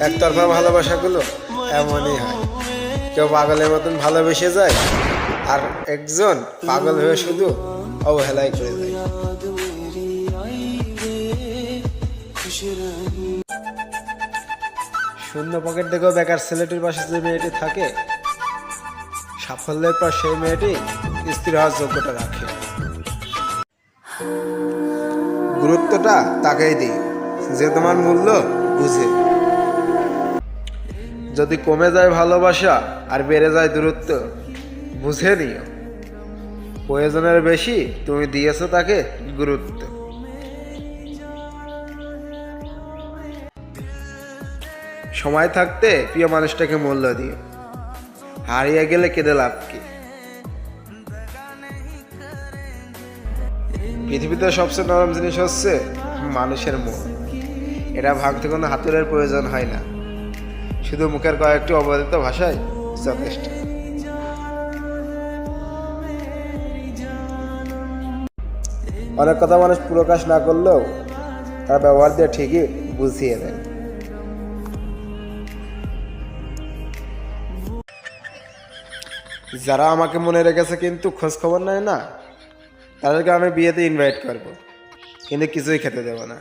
একতরফা ভালোবাসাগুলো এমনই হয়, কেউ পাগলের মতন ভালোবেসে যায় আর একজন পাগল হয়ে শুধু অবহেলাই করে যায়। শূন্য পকেট দেখেও বেকার ছেলেটির পাশে যে মেয়েটি থাকে, সাফল্যের পর সেই মেয়েটি স্ত্রী হওয়ার যোগ্যতা রাখে। গুরুত্বটা তাকেই দিই যে তোমার মূল্য বুঝে। যদি কমে যায় ভালোবাসা আর বেড়ে যায় দূরত্ব, বুঝে নিও প্রয়োজনের বেশি তুমি দিয়েছো তাকে গুরুত্ব। সময় থাকতে প্রিয় মানুষটাকে মূল্য দিও, হারিয়ে গেলে কেঁদে লাভ কি। পৃথিবীতে সবচেয়ে নরম জিনিস হচ্ছে মানুষের মন। এটা ভাঙতে কোনো হাতুড়ের প্রয়োজন হয় না, শুধু মুখের কয়েকটি অবহেলিত ভাষায় যথেষ্ট। অনেক কথা মানুষ প্রকাশ না করলেও তার ব্যবহার দিয়ে ঠিকই বুঝিয়ে দেয়। যারা আমাকে মনে রেখেছে কিন্তু খোঁজ খবর নেয় না, তাদেরকে আমি বিয়েতে ইনভাইট করব, কিন্তু কিছুই খেতে দেব না।